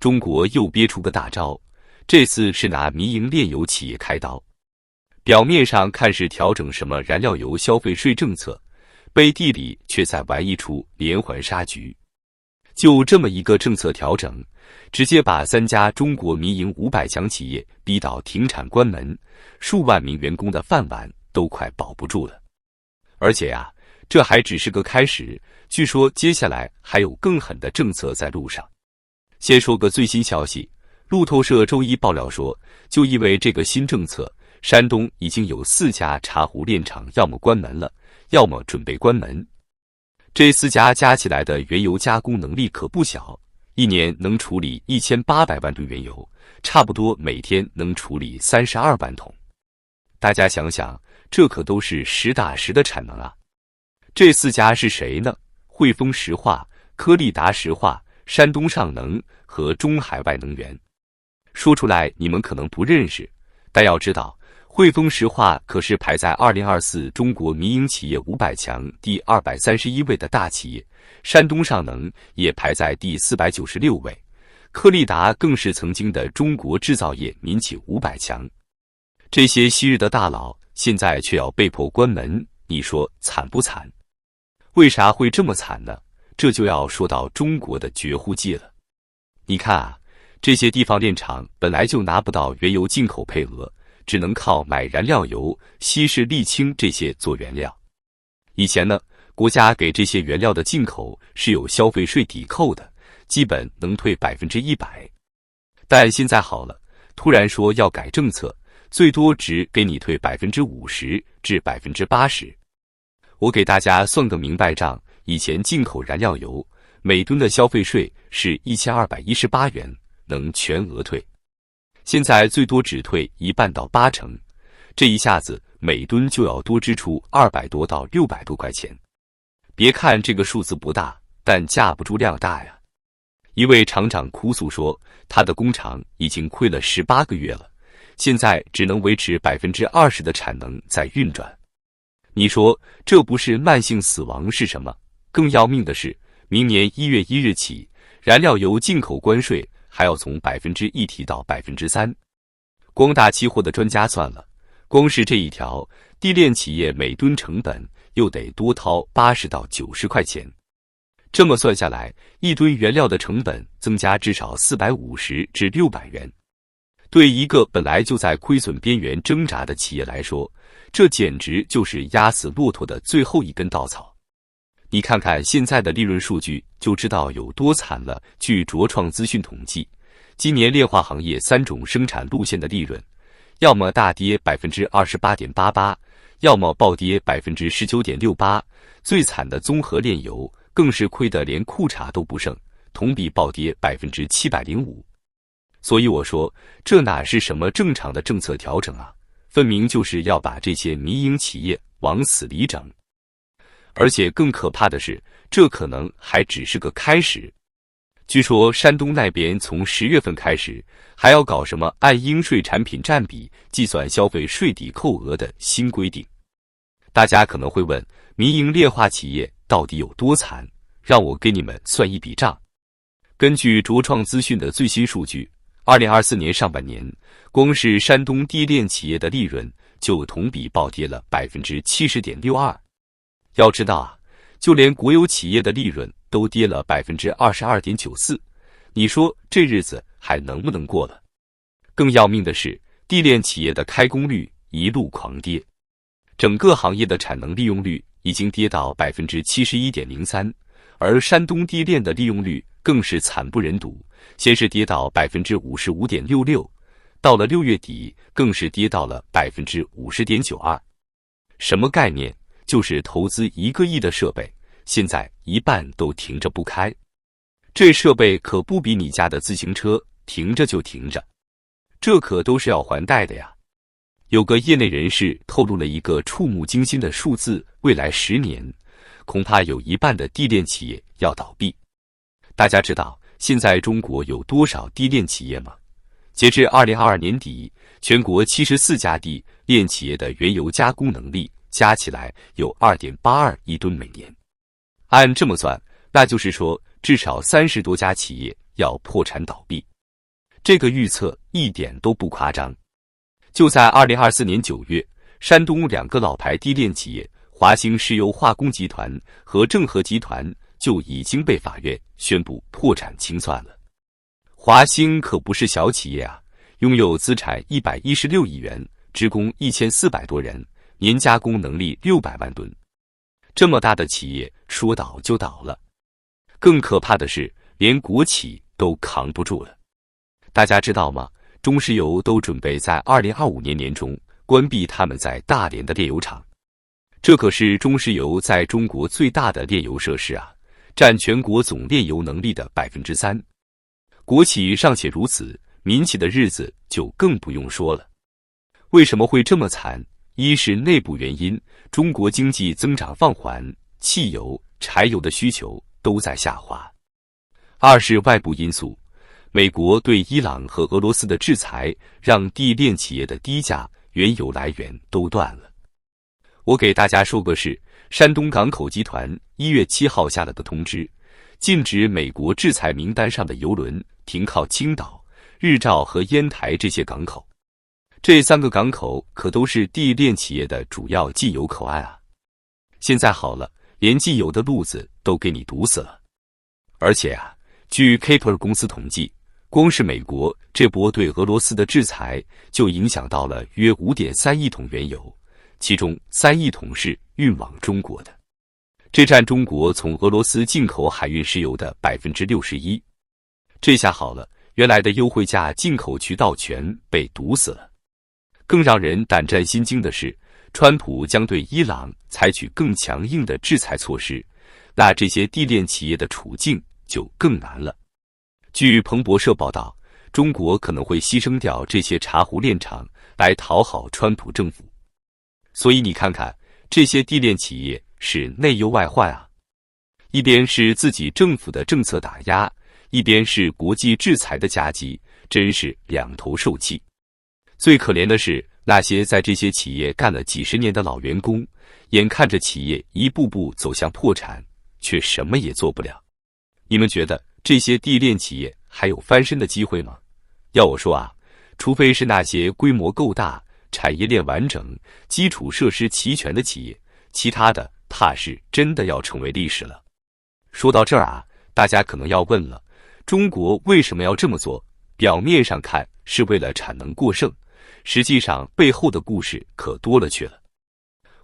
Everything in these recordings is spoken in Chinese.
中国又憋出个大招，这次是拿民营炼油企业开刀。表面上看是调整什么燃料油消费税政策，背地里却在玩一出连环杀局。就这么一个政策调整，直接把3家中国民营500强企业逼到停产关门，数万名员工的饭碗都快保不住了。而且呀，这还只是个开始，据说接下来还有更狠的政策在路上。先说个最新消息，路透社周一爆料说，就因为这个新政策，山东已经有4家茶壶炼厂要么关门了，要么准备关门。这4家加起来的原油加工能力可不小，一年能处理1800万吨原油，差不多每天能处理32万桶。大家想想，这可都是实打实的产能啊！这4家是谁呢？汇丰石化、科利达石化、山东上能和中海外能源。说出来你们可能不认识，但要知道，汇丰石化可是排在2024中国民营企业500强第231位的大企业，山东上能也排在第496位，科利达更是曾经的中国制造业民企500强。这些昔日的大佬现在却要被迫关门，你说惨不惨？为啥会这么惨呢？这就要说到中国的绝户计了。你看啊，这些地方炼厂本来就拿不到原油进口配额，只能靠买燃料油、稀释沥青这些做原料。以前呢，国家给这些原料的进口是有消费税抵扣的，基本能退100%。但现在好了，突然说要改政策，最多只给你退50%至80%。我给大家算个明白账，以前进口燃料油每吨的消费税是1218元，能全额退。现在最多只退1半到80%，这一下子每吨就要多支出200多到600多块钱。别看这个数字不大，但架不住量大呀。一位厂长哭诉说，他的工厂已经亏了18个月了，现在只能维持20%的产能在运转。你说这不是慢性死亡是什么？更要命的是，明年1月1日起，燃料油进口关税还要从1%提到3%。光大期货的专家算了，光是这一条，地炼企业每吨成本又得多掏80到90块钱。这么算下来，一吨原料的成本增加至少450至600元。对一个本来就在亏损边缘挣扎的企业来说，这简直就是压死骆驼的最后一根稻草。你看看现在的利润数据就知道有多惨了。据卓创资讯统计，今年炼化行业3种生产路线的利润，要么大跌28.88%，要么暴跌19.68%，最惨的综合炼油更是亏得连裤衩都不剩，同比暴跌705%。所以我说，这哪是什么正常的政策调整啊，分明就是要把这些民营企业往死里整。而且更可怕的是，这可能还只是个开始。据说山东那边从10月份开始，还要搞什么按应税产品占比计算消费税抵扣额的新规定。大家可能会问，民营炼化企业到底有多惨？让我给你们算一笔账。根据卓创资讯的最新数据，2024年上半年，光是山东地炼企业的利润就同比暴跌了70.62%。要知道啊，就连国有企业的利润都跌了22.94%，你说这日子还能不能过了？更要命的是，地炼企业的开工率一路狂跌，整个行业的产能利用率已经跌到71.03%，而山东地炼的利用率更是惨不忍睹，先是跌到55.66%，到了6月底更是跌到了50.92%。什么概念？就是投资1个亿的设备，现在一半都停着不开。这设备可不比你家的自行车，停着就停着，这可都是要还贷的呀。有个业内人士透露了一个触目惊心的数字，未来10年，恐怕有一半的地炼企业要倒闭。大家知道现在中国有多少地炼企业吗？截至2022年底，全国74家地炼企业的原油加工能力加起来有2.82亿吨每年。按这么算，那就是说至少30多家企业要破产倒闭。这个预测一点都不夸张。就在2024年9月，山东2个老牌低炼企业华兴石油化工集团和正和集团就已经被法院宣布破产清算了。华兴可不是小企业啊，拥有资产116亿元，职工1400多人，年加工能力600万吨。这么大的企业说倒就倒了。更可怕的是，连国企都扛不住了。大家知道吗？中石油都准备在2025年年中关闭他们在大连的炼油厂。这可是中石油在中国最大的炼油设施啊，占全国总炼油能力的3%。国企尚且如此，民企的日子就更不用说了。为什么会这么惨？一是内部原因，中国经济增长放缓，汽油、柴油的需求都在下滑；二是外部因素，美国对伊朗和俄罗斯的制裁，让地炼企业的低价原油来源都断了。我给大家说个事，山东港口集团1月7号下了的通知，禁止美国制裁名单上的油轮停靠青岛、日照和烟台这些港口。这3个港口可都是地炼企业的主要寄油口岸啊！现在好了，连寄油的路子都给你堵死了。而且啊，据 Kpler 公司统计，光是美国这波对俄罗斯的制裁就影响到了约 5.3 亿桶原油，其中3亿桶是运往中国的，这占中国从俄罗斯进口海运石油的 61%。这下好了，原来的优惠价进口渠道全被堵死了。更让人胆战心惊的是，川普将对伊朗采取更强硬的制裁措施，那这些地炼企业的处境就更难了。据彭博社报道，中国可能会牺牲掉这些茶壶炼厂来讨好川普政府。所以你看看，这些地炼企业是内忧外患啊！一边是自己政府的政策打压，一边是国际制裁的夹击，真是两头受气。最可怜的是那些在这些企业干了几十年的老员工，眼看着企业一步步走向破产，却什么也做不了。你们觉得这些地炼企业还有翻身的机会吗？要我说啊，除非是那些规模够大、产业链完整、基础设施齐全的企业，其他的怕是真的要成为历史了。说到这儿啊，大家可能要问了，中国为什么要这么做？表面上看是为了产能过剩，实际上背后的故事可多了去了。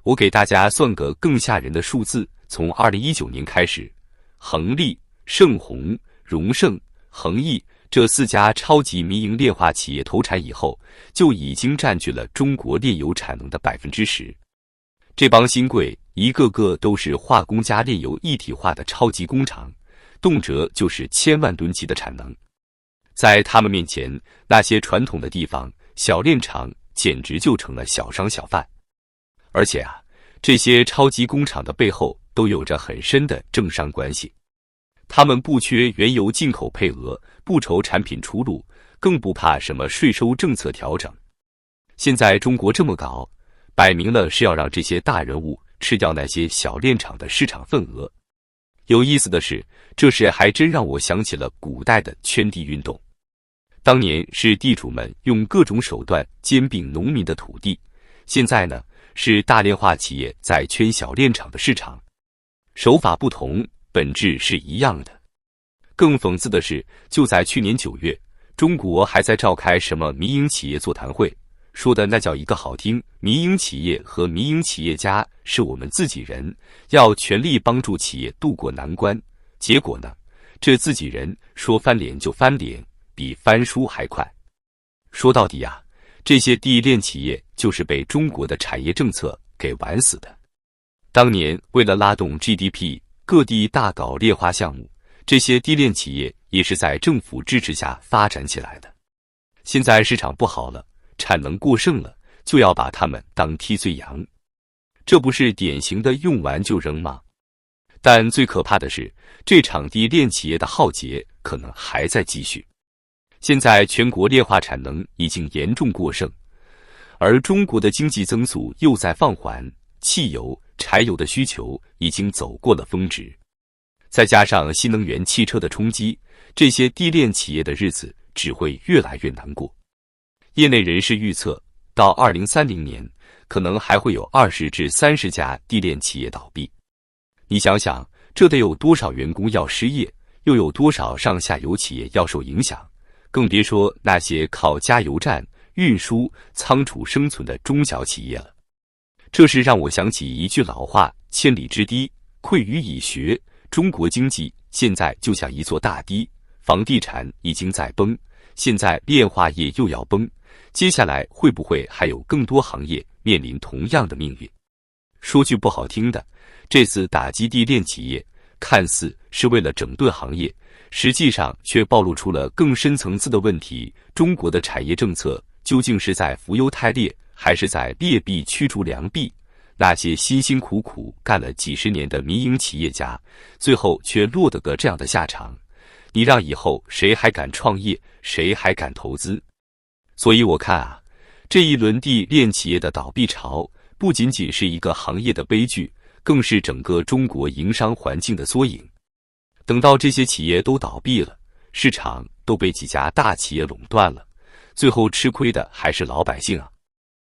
我给大家算个更吓人的数字，从2019年开始，恒力、盛虹、荣盛、恒毅这4家超级民营炼化企业投产以后，就已经占据了中国炼油产能的 10%。这帮新贵一个个都是化工加炼油一体化的超级工厂，动辄就是1000万吨级的产能。在他们面前，那些传统的地方小炼厂简直就成了小商小贩。而且啊，这些超级工厂的背后都有着很深的政商关系。他们不缺原油进口配额，不愁产品出路，更不怕什么税收政策调整。现在中国这么搞，摆明了是要让这些大人物吃掉那些小炼厂的市场份额。有意思的是，这事还真让我想起了古代的圈地运动。当年是地主们用各种手段兼并农民的土地，现在呢，是大炼化企业在圈小炼厂的市场，手法不同，本质是一样的。更讽刺的是，就在去年9月，中国还在召开什么民营企业座谈会，说的那叫一个好听，民营企业和民营企业家是我们自己人，要全力帮助企业渡过难关。结果呢，这自己人说翻脸就翻脸，比翻书还快。说到底啊，这些地炼企业就是被中国的产业政策给玩死的。当年为了拉动 GDP， 各地大搞炼化项目，这些地炼企业也是在政府支持下发展起来的。现在市场不好了，产能过剩了，就要把它们当替罪羊，这不是典型的用完就扔吗？但最可怕的是，这场地炼企业的浩劫可能还在继续。现在全国炼化产能已经严重过剩，而中国的经济增速又在放缓，汽油、柴油的需求已经走过了峰值。再加上新能源汽车的冲击，这些地链企业的日子只会越来越难过。业内人士预测，到2030年，可能还会有20至30家地链企业倒闭。你想想，这得有多少员工要失业，又有多少上下游企业要受影响？更别说那些靠加油站、运输、仓储生存的中小企业了。这是让我想起一句老话：千里之堤，溃于蚁穴。中国经济现在就像一座大堤，房地产已经在崩，现在炼化业又要崩，接下来会不会还有更多行业面临同样的命运？说句不好听的，这次打击地链企业，看似是为了整顿行业，实际上却暴露出了更深层次的问题：中国的产业政策究竟是在扶优汰劣，还是在劣币驱逐良币？那些辛辛苦苦干了几十年的民营企业家，最后却落得个这样的下场，你让以后谁还敢创业，谁还敢投资？所以我看啊，这一轮地链企业的倒闭潮，不仅仅是一个行业的悲剧，更是整个中国营商环境的缩影。等到这些企业都倒闭了，市场都被几家大企业垄断了，最后吃亏的还是老百姓啊。